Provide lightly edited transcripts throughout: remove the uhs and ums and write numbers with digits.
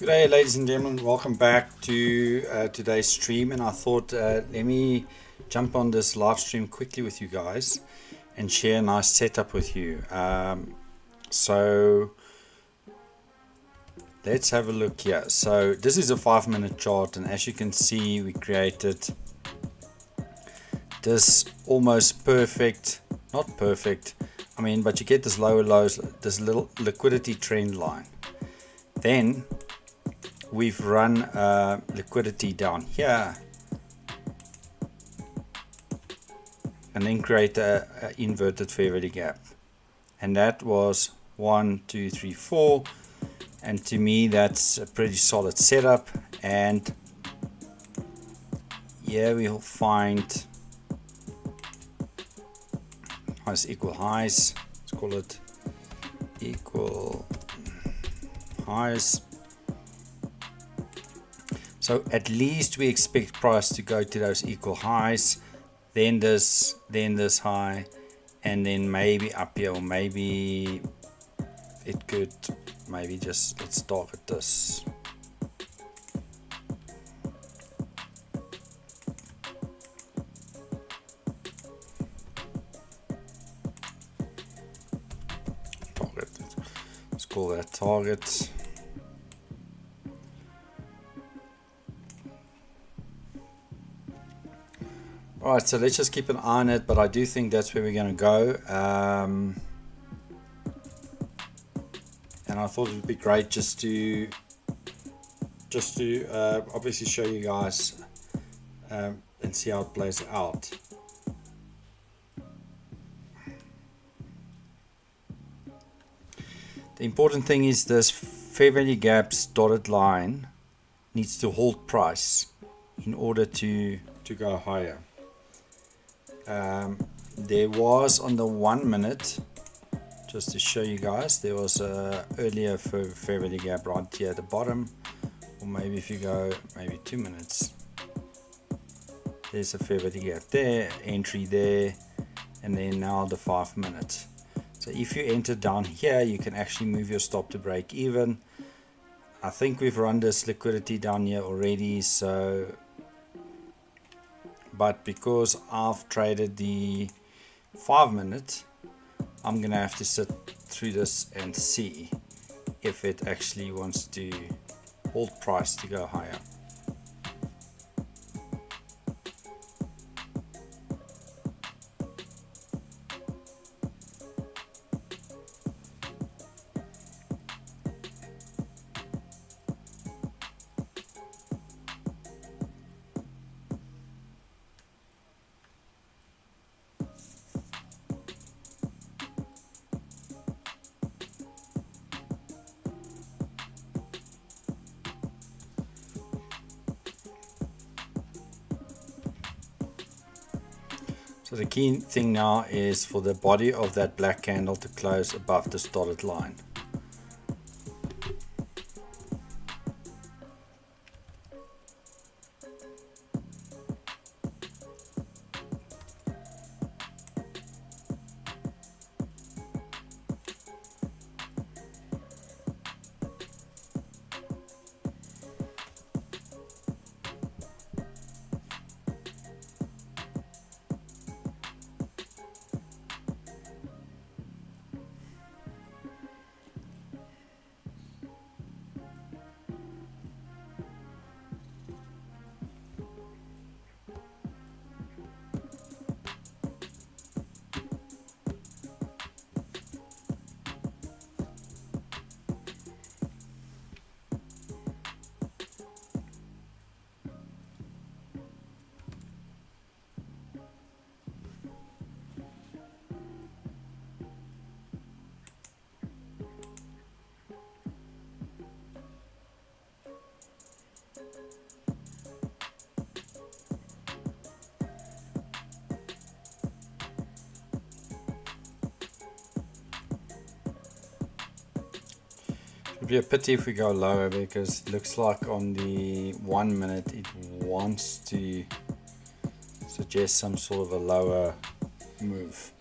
Good day, ladies and gentlemen. Welcome back to today's stream. And I thought, let me jump on this live stream quickly with you guys and share a nice setup with you. So let's have a look here. So this is a 5-minute chart, and as you can see, we created this almost perfect, not perfect, but you get this lower lows, this little liquidity trend line. Then we've run liquidity down here and then create a inverted fair value gap, and that was 1, 2, 3, 4, and to me that's a pretty solid setup. And yeah, we'll find nice equal highs. Let's call it equal highs. So at least we expect price to go to those equal highs, then this high, and then maybe up here, or maybe it could maybe just, let's target this. Target. Let's call that target. Alright, so let's just keep an eye on it, but I do think that's where we're going to go. And I thought it would be great just to obviously show you guys and see how it plays out. The important thing is this fair value gaps dotted line needs to hold price in order to go higher. There was on the 1 minute, just to show you guys, there was earlier fair value gap right here at the bottom, or maybe if you go maybe 2 minutes, there's a fair value gap there, entry there, and then now the 5 minutes. So if you enter down here, you can actually move your stop to break even. I think we've run this liquidity down here already, so but because I've traded the 5 minute, I'm gonna have to sit through this and see if it actually wants to hold price to go higher. So the key thing now is for the body of that black candle to close above this dotted line. It would be a pity if we go lower, because it looks like on the 1 minute it wants to suggest some sort of a lower move,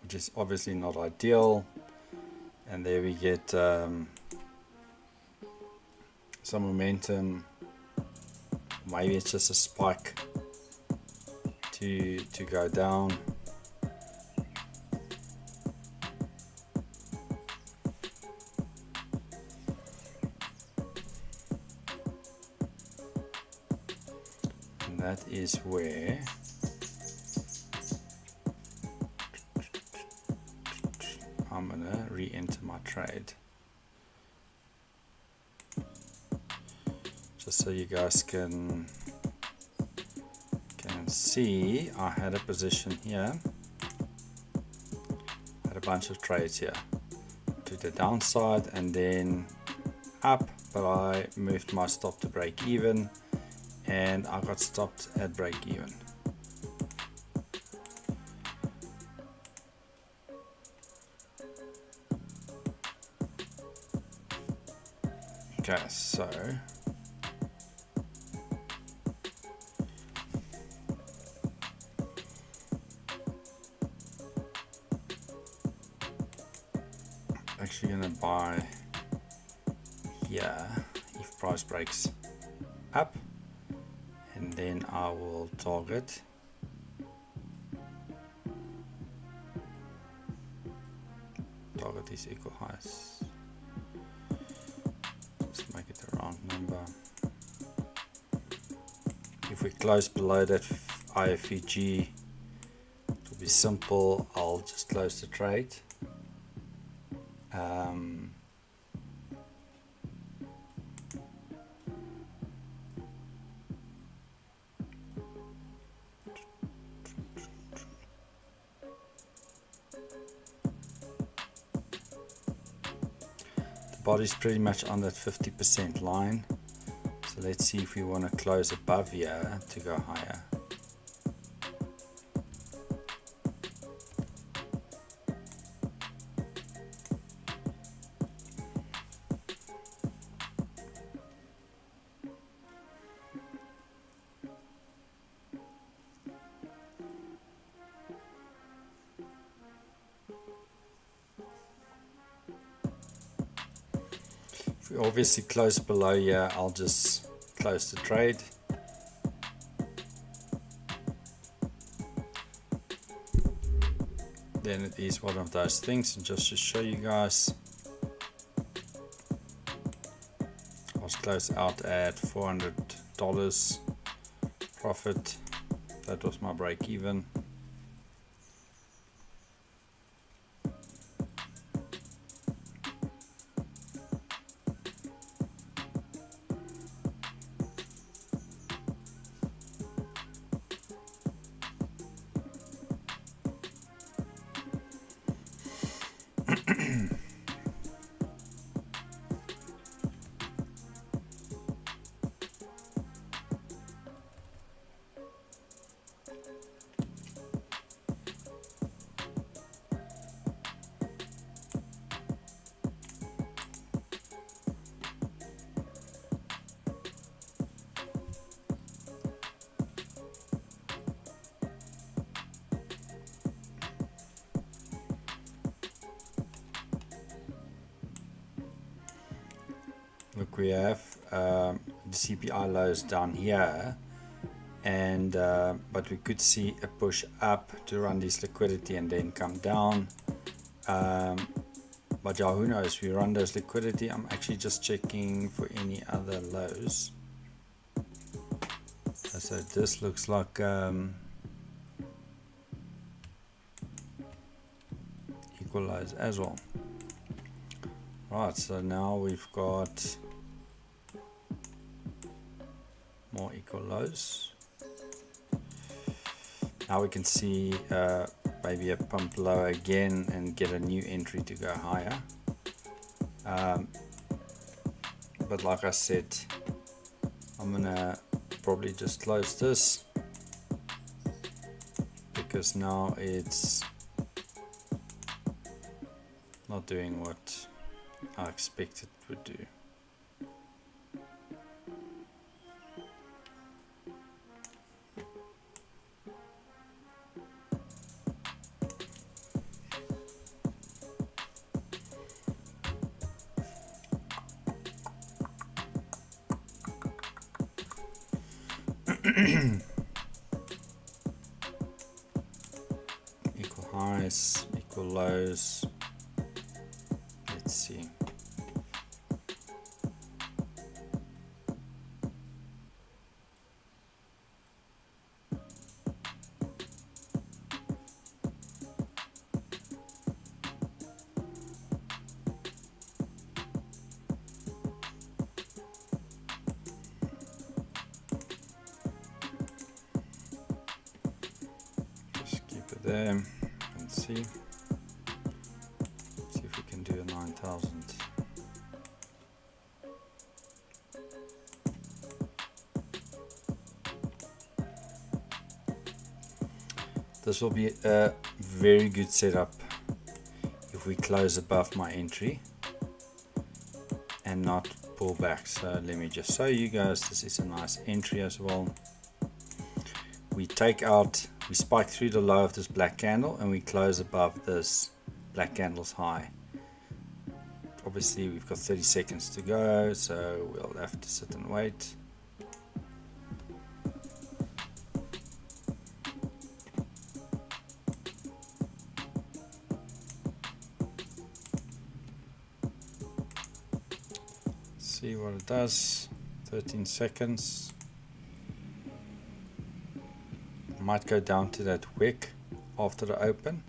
which is obviously not ideal. and there we get some momentum. Maybe it's just a spike to go down. And that is where I'm gonna re-enter my trade, just so you guys can see. I had a position here, had a bunch of trades here to the downside and then up, but I moved my stop to break even and I got stopped at break even. Okay, so actually gonna buy here if price breaks up, and then I will target these equal highs. Just make it a round number. If we close below that IFEG, it will be simple. I'll just close the trade. The body's pretty much on that 50% line, so let's see if we want to close above here to go higher. If we obviously close below here, I'll just close the trade. Then it is one of those things, and just to show you guys, I was closed out at $400 profit. That was my break even. Look, we have the CPI lows down here, and but we could see a push up to run this liquidity and then come down. But yeah, who knows? We run those liquidity. I'm actually just checking for any other lows. So this looks like equal lows as well. Right, so now we've got more equal lows. Now we can see maybe a pump lower again and get a new entry to go higher. But like I said, I'm gonna probably just close this because now it's not doing what I expected it would do. Equal highs, equal lows. Let's see. There and see if we can do a 9,000. This will be a very good setup if we close above my entry and not pull back. So let me just show you guys, this is a nice entry as well. We take out, we spike through the low of this black candle and we close above this black candle's high. Obviously we've got 30 seconds to go, so we'll have to sit and wait. See what it does. 13 seconds. Might go down to that wick after the open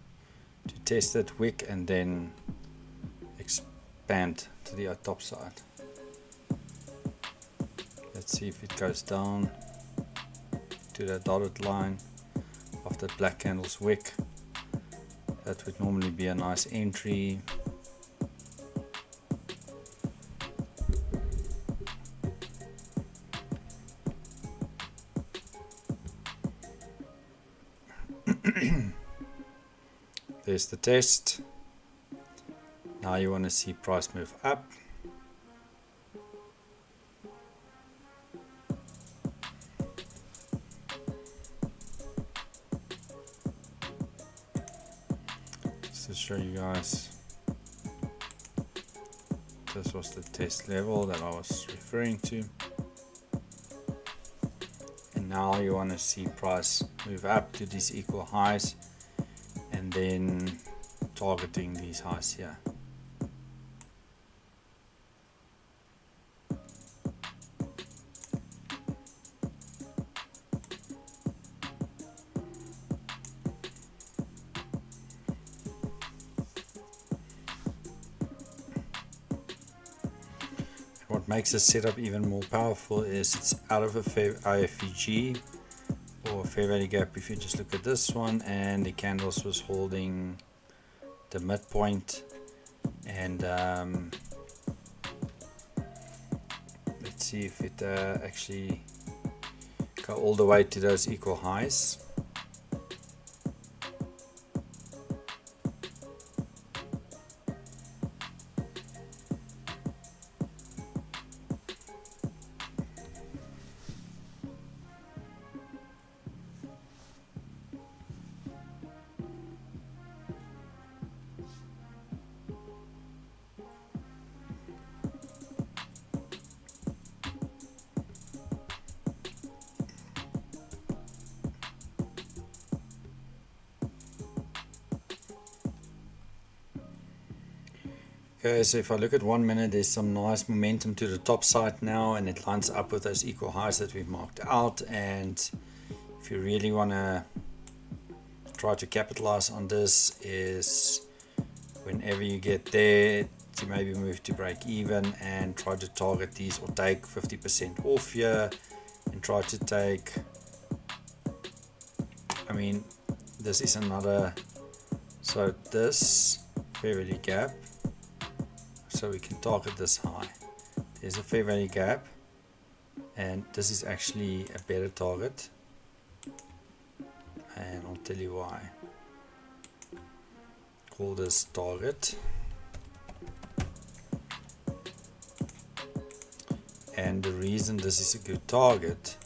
to test that wick and then expand to the top side. Let's see if it goes down to that dotted line of that black candle's wick. That would normally be a nice entry. There's the test. Now you want to see price move up. Just to show you guys, this was the test level that I was referring to. And now you want to see price move up to these equal highs and then targeting these highs here. What makes this setup even more powerful is it's out of a IFVG or fair value gap. If you just look at this one, and the candles was holding the midpoint, and let's see if it actually go all the way to those equal highs. Okay, so if I look at 1 minute, there's some nice momentum to the top side now, and it lines up with those equal highs that we've marked out. And if you really want to try to capitalize on this, is whenever you get there to maybe move to break even and try to target these, or take 50% off here and try to take, I mean, this is another, so this fair value gap, so we can target this high. There's a fair value gap, and this is actually a better target, and I'll tell you why. Call this target, and the reason this is a good target,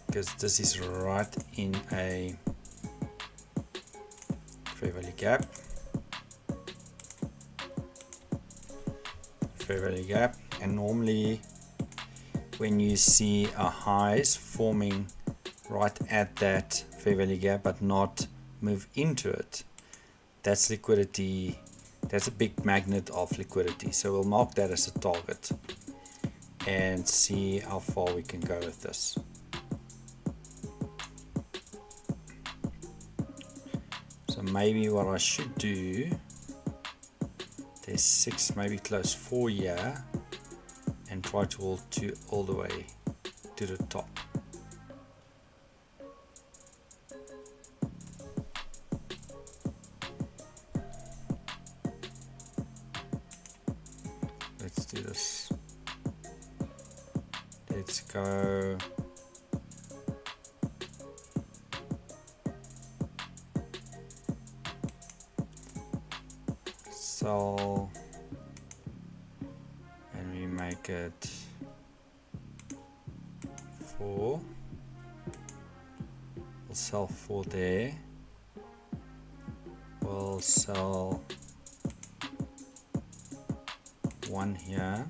because this is right in a fair value gap, and normally when you see a highs forming right at that fair value gap but not move into it, that's liquidity. That's a big magnet of liquidity. So we'll mark that as a target and see how far we can go with this. So maybe what I should do, there's 6, maybe close 4 here, and try to hold all the way to the top. Let's do this. Let's go. Sell, and we make it 4. We'll sell 4 there. We'll sell 1 here,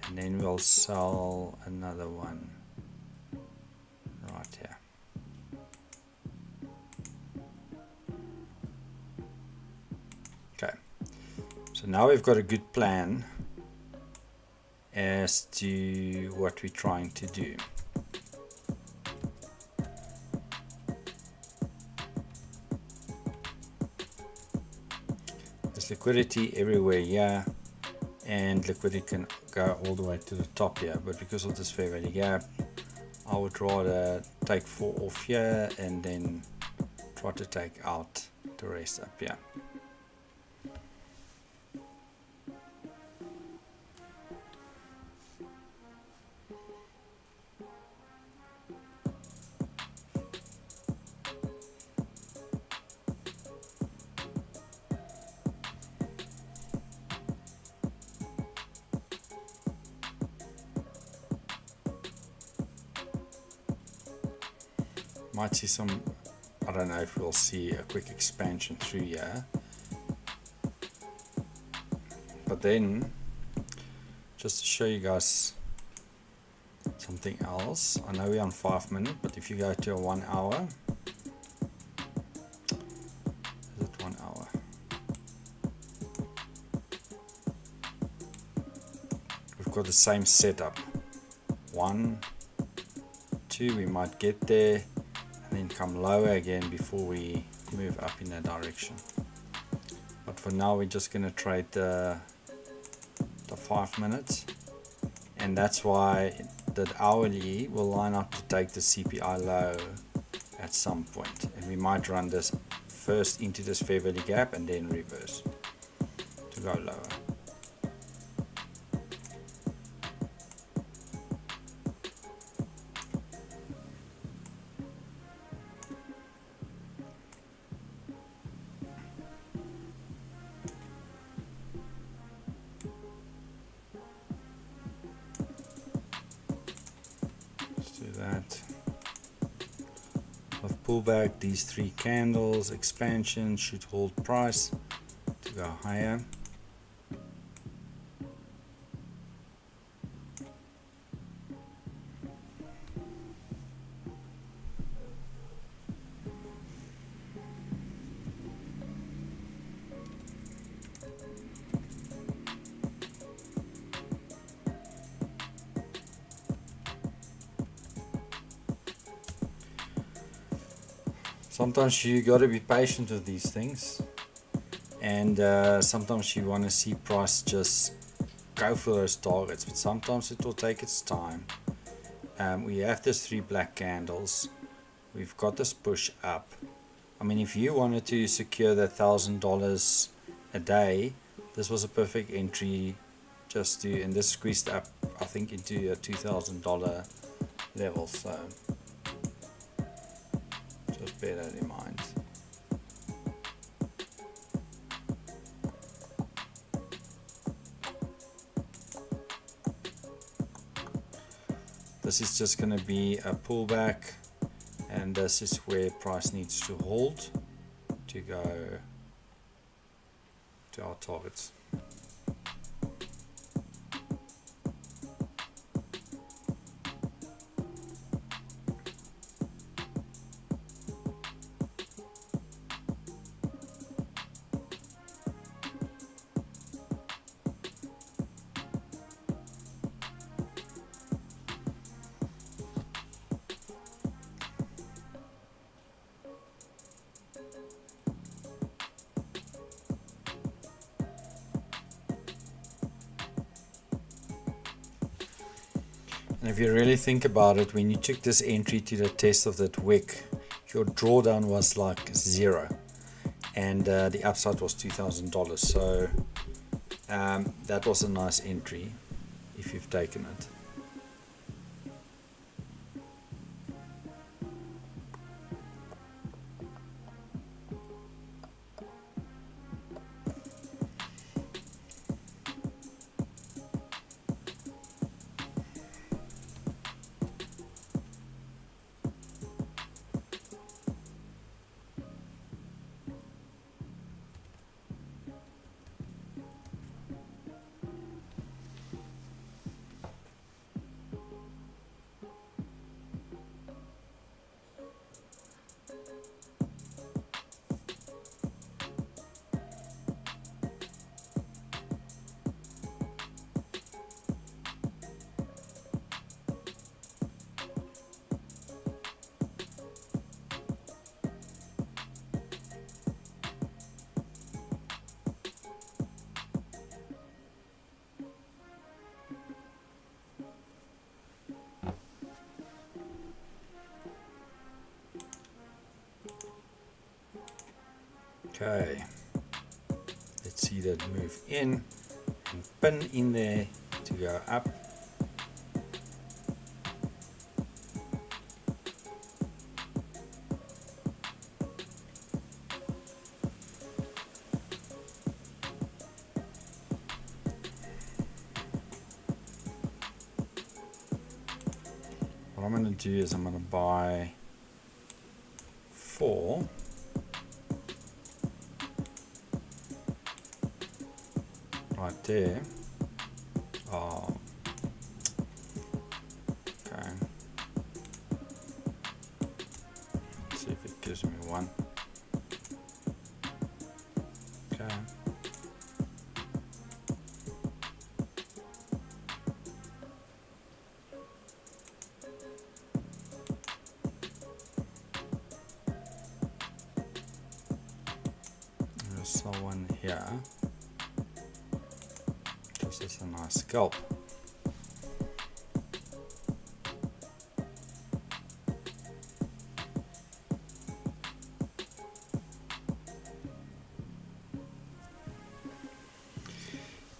and then we'll sell another one right here. Okay, so now we've got a good plan as to what we're trying to do. There's liquidity everywhere here, and liquidity can go all the way to the top here, but because of this fair value gap, I would rather take 4 off here and then try to take out the rest up here. Might see some, I don't know if we'll see a quick expansion through here, but then just to show you guys something else, I know we're on 5 minutes, but if you go to a 1 hour, is it 1 hour? We've got the same setup, 1, 2, we might get there, and then come lower again before we move up in that direction. But for now we're just going to trade the 5 minutes, and that's why the hourly will line up to take the CPI low at some point, and we might run this first into this fair value gap and then reverse to go lower. With pullback, these 3 candles, expansion should hold price to go higher. Sometimes you got to be patient with these things, and sometimes you want to see price just go for those targets, but sometimes it will take its time. We have this 3 black candles, we've got this push up. I mean, if you wanted to secure that $1,000 a day, this was a perfect entry just to, and this squeezed up I think into a $2,000 level, so just bear that in mind. This is just going to be a pullback, and this is where price needs to hold to go to our targets. And if you really think about it, when you took this entry to the test of that wick, your drawdown was like 0, and the upside was $2,000. So that was a nice entry if you've taken it. Okay, let's see that move in and pin in there to go up. What I'm going to do is I'm going to buy 4. Right there. Oh, okay. Let's see if it gives me 1. Okay. There's someone here. This is a nice scalp.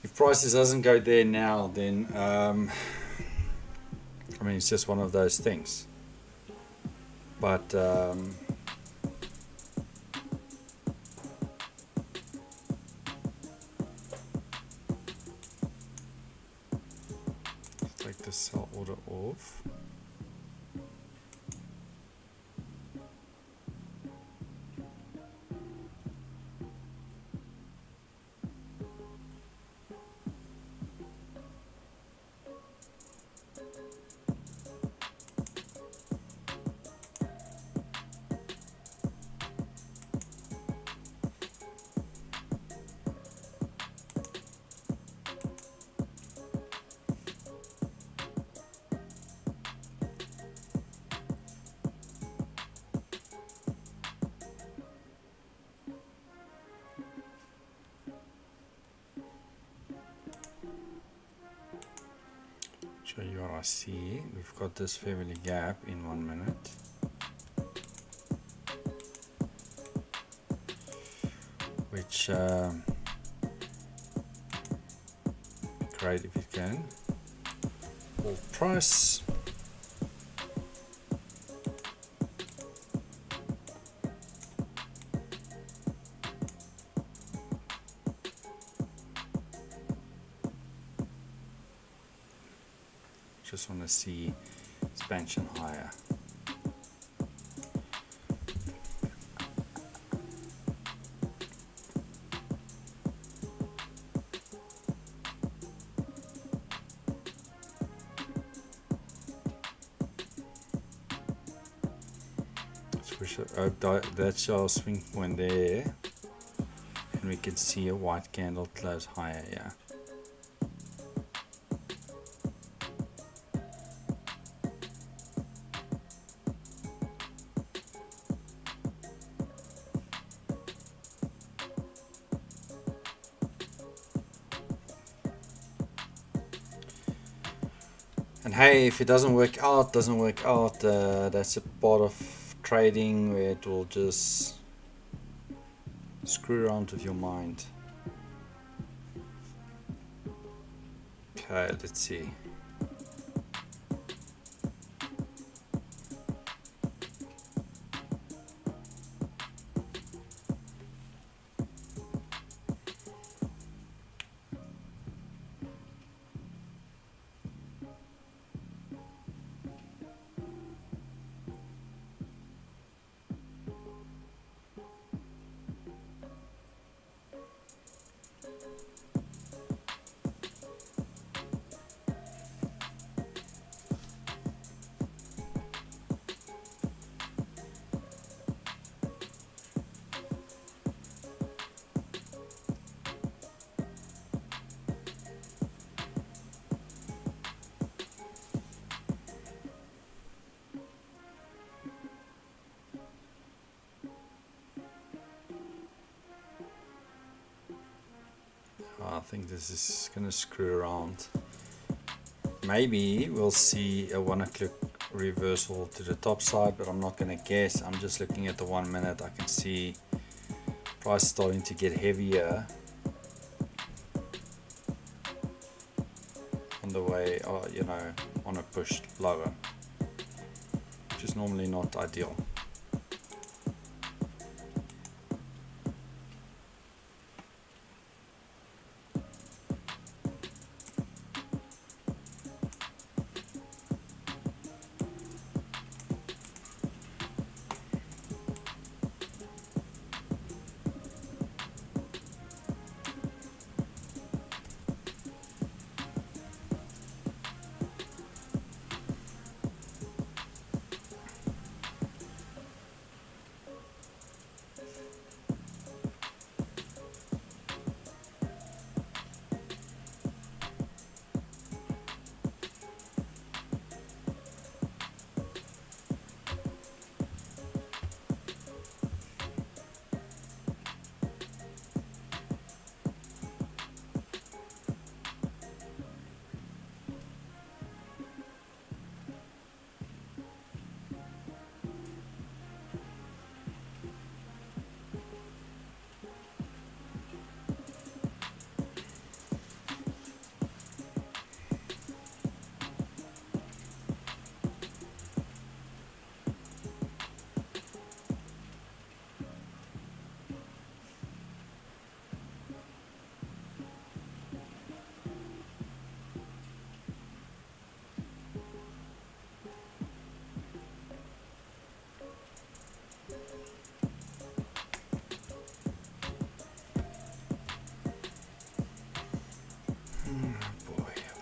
If prices doesn't go there now, then I mean, it's just one of those things. But take the sell order off. Show you what I see. We've got this fair value gap in 1 minute. Which great if you can. Or price. Just want to see expansion higher. That's our swing point there, and we can see a white candle close higher. Yeah. And hey, if it doesn't work out, that's a part of trading where it will just screw around with your mind. Okay, let's see. I think this is gonna screw around. Maybe we'll see a 1 o'clock reversal to the top side, but I'm not gonna guess. I'm just looking at the 1 minute. I can see price starting to get heavier on the way, you know, on a push lower, which is normally not ideal.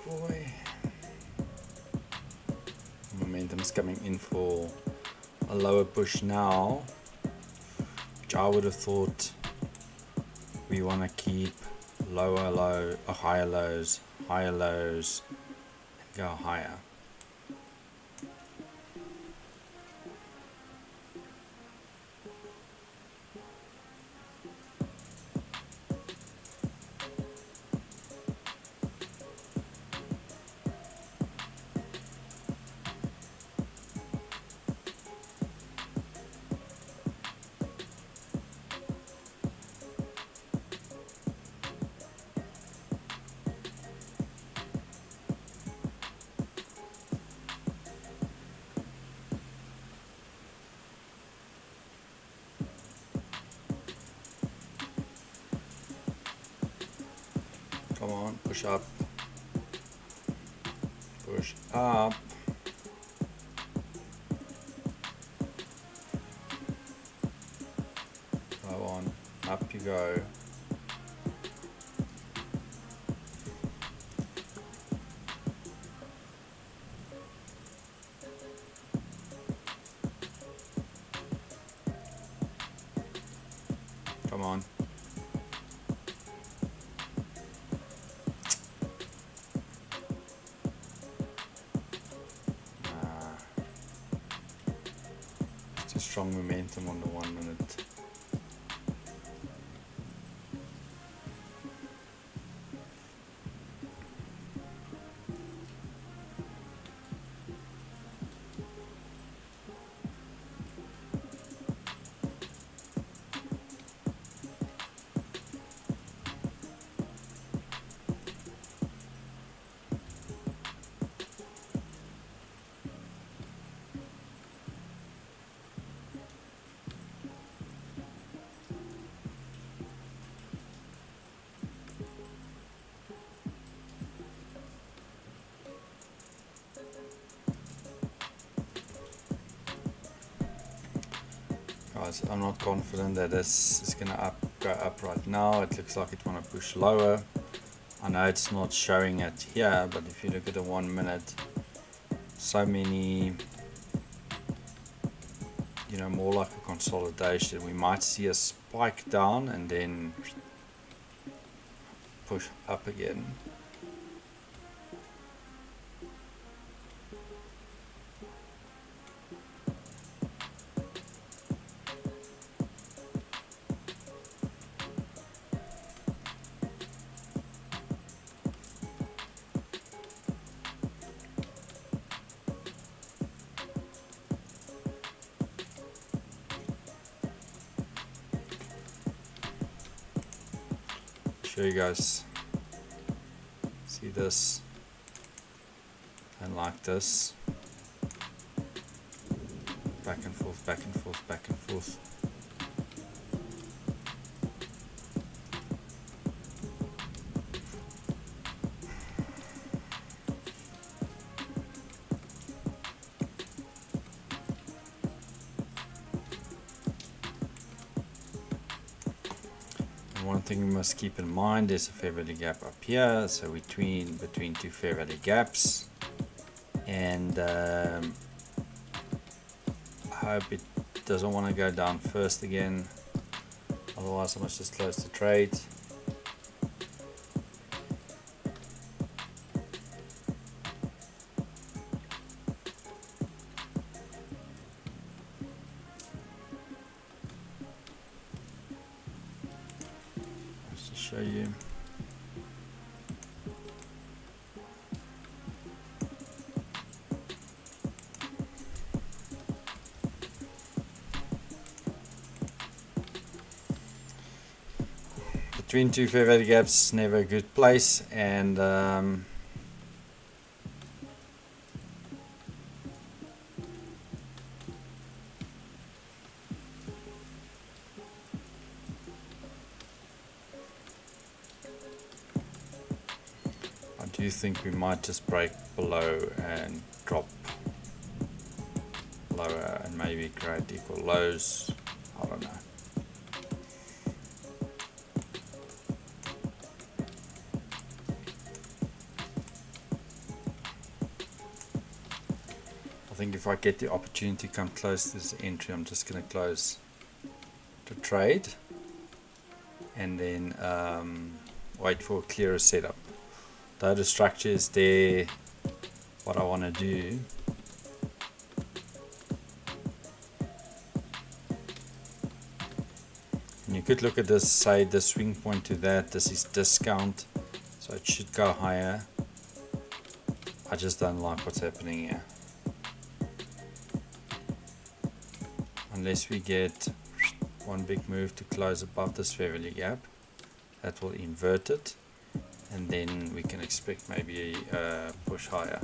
Boy. Momentum's coming in for a lower push now, which I would have thought we want to keep lower low, higher lows, and go higher. Come on, push up. Push up. Go on, up you go. Come on. Strong momentum on the 1 minute. Guys, I'm not confident that this is gonna go up right now. It looks like it want to push lower. I know it's not showing it here, but if you look at the 1 minute, so many, you know, more like a consolidation. We might see a spike down and then push up again. Show you guys, see this and like this, back and forth, back and forth, back and forth. One thing we must keep in mind is a fair value gap up here, so between two fair value gaps, and I hope it doesn't want to go down first again, otherwise I must just close the trade. Show you. Between two fair value gaps, never a good place, and I do think we might just break below and drop lower and maybe create equal lows. I don't know. I think if I get the opportunity to come close to this entry, I'm just going to close the trade and then wait for a clearer setup. Though the structure is there, what I want to do and you could look at this, say the swing point to that, this is discount, so it should go higher. I just don't like what's happening here. Unless we get one big move to close above this fair value gap, that will invert it, and then we can expect maybe a push higher.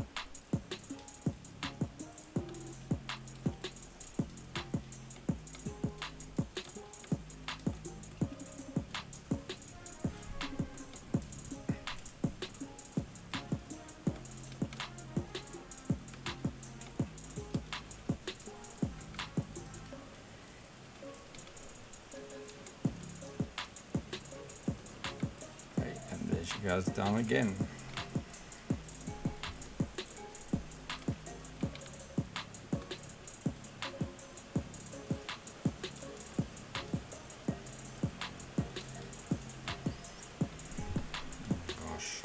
She goes down again. Gosh.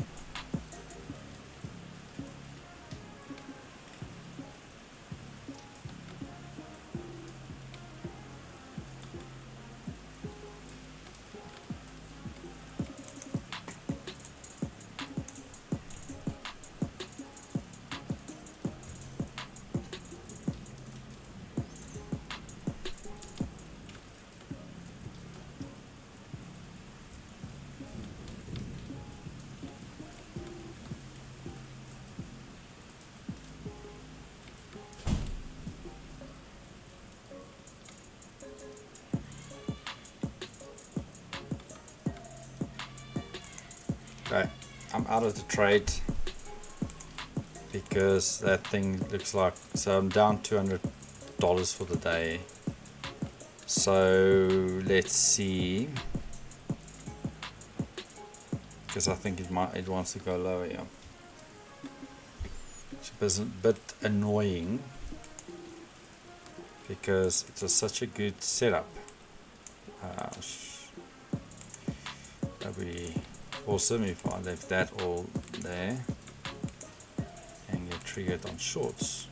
Okay, I'm out of the trade because that thing looks like, so I'm down $200 for the day. So let's see, because I think it wants to go lower. Yeah, it's a bit annoying because it was such a good setup. That'd be awesome if I left that all there and get triggered on shorts.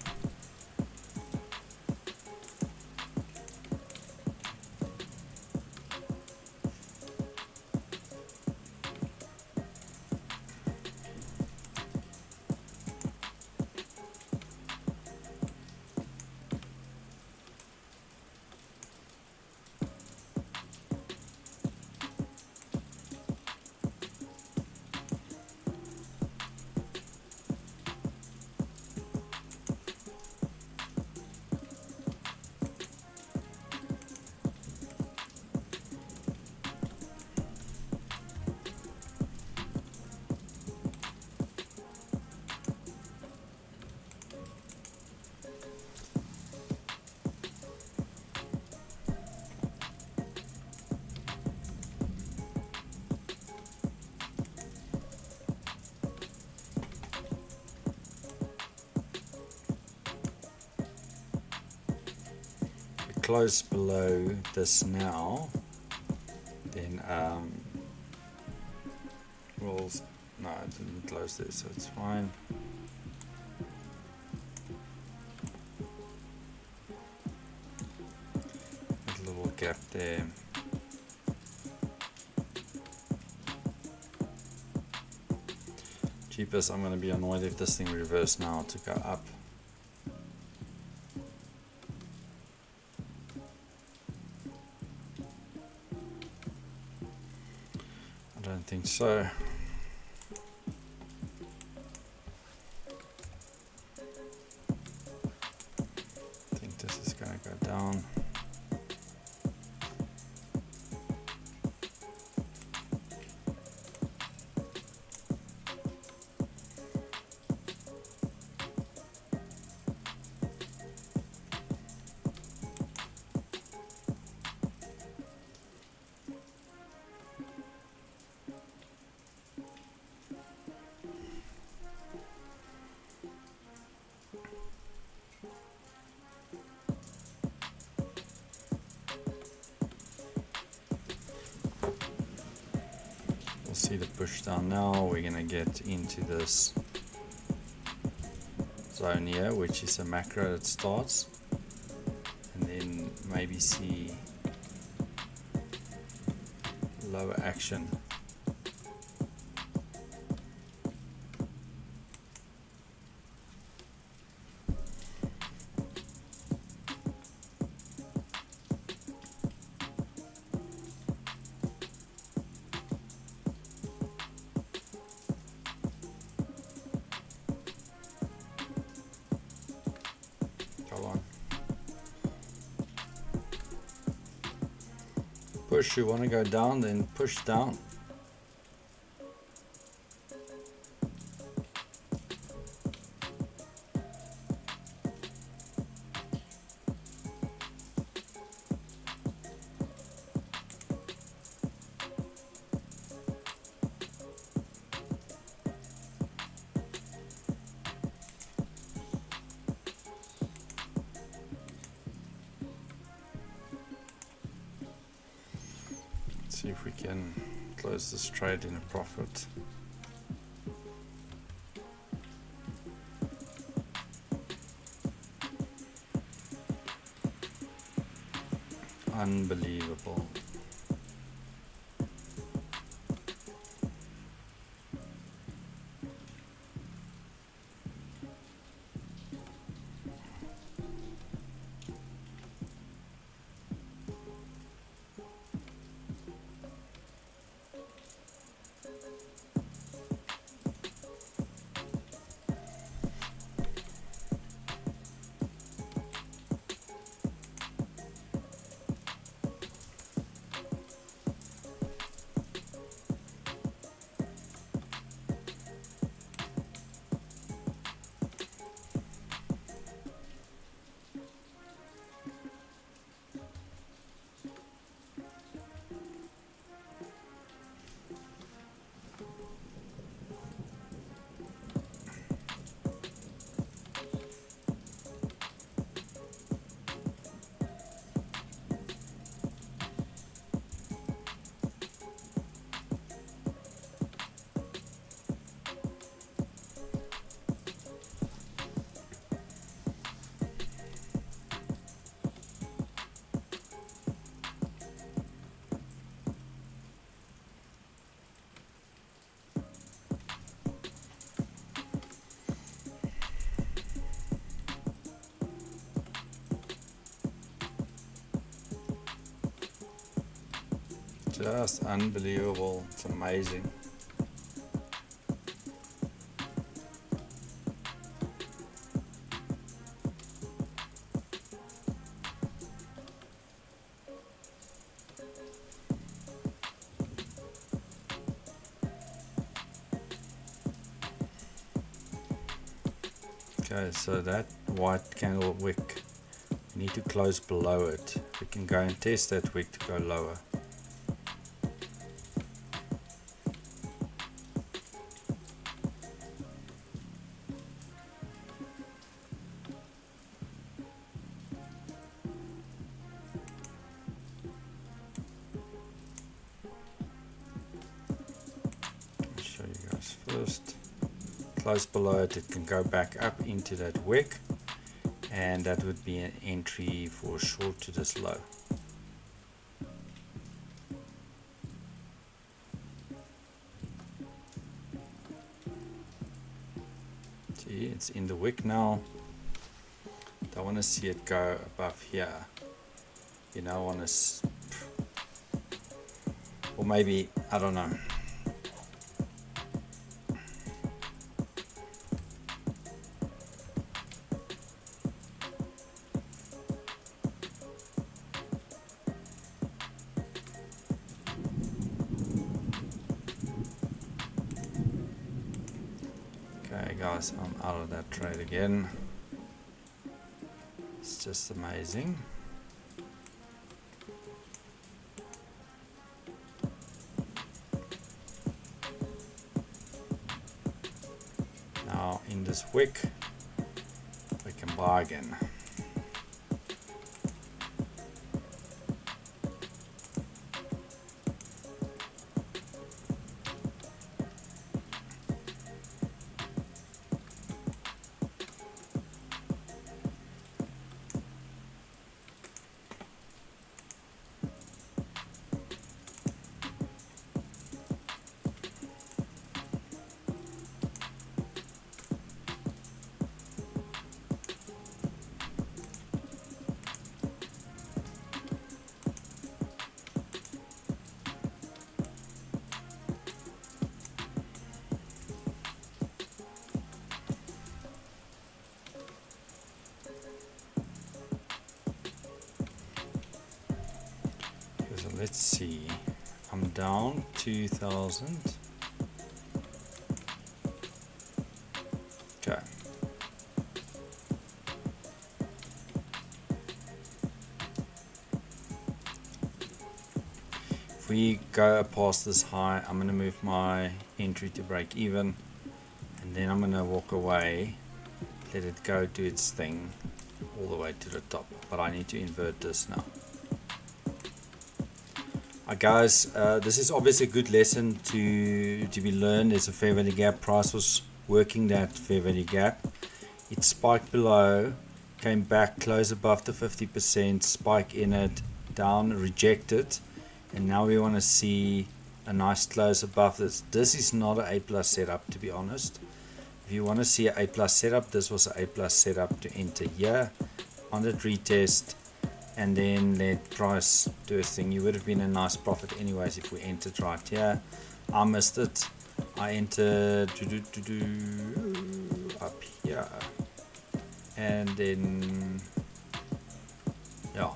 Close below this now, then no, I didn't close this, so it's fine. A little gap there. Jeepers, I'm going to be annoyed if this thing reversed now to go up. I don't think so. I think this is going to go down. See the push down now. We're gonna get into this zone here, which is a macro that starts, and then maybe see lower action. Push, you want to go down, then push down. See if we can close this trade in a profit. Unbelievable. Just unbelievable. It's amazing. Okay, so that white candle wick, we need to close below it. We can go and test that wick to go lower. I'll show you guys first. Close below it, it can go back up into that wick, and that would be an entry for short to this low. See, it's in the wick now. Don't want to see it go above here. You know, want to, or maybe, I don't know. Okay guys, I'm out of that trade again. It's just amazing. Now in this wick we can buy again. Let's see, I'm down 2,000. Okay. If we go past this high, I'm going to move my entry to break even, and then I'm going to walk away, let it go do its thing all the way to the top. But I need to invert this now. Guys, this is obviously a good lesson to be learned. There's a fair value gap. Price was working that fair value gap. It spiked below, came back, closed above the 50%, spike in it, down, rejected, and now we want to see a nice close above this. This is not an A plus setup, to be honest. If you want to see an A plus setup, this was an A plus setup to enter here on the retest, and then let price do its thing. You would have been a nice profit anyways if we entered right here. I missed it. I entered up here, and then yeah.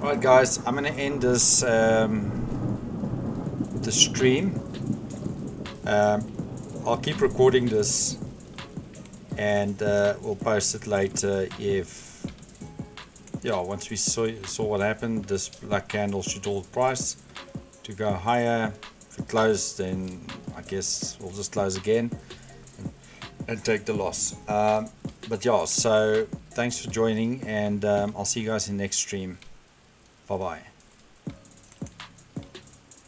Alright guys, I'm gonna end this the stream. I'll keep recording this, and we'll post it later. If once we saw what happened, this black candle should hold price to go higher. If it closed, then I guess we'll just close again and take the loss. But yeah, so thanks for joining, and I'll see you guys in the next stream. Bye bye.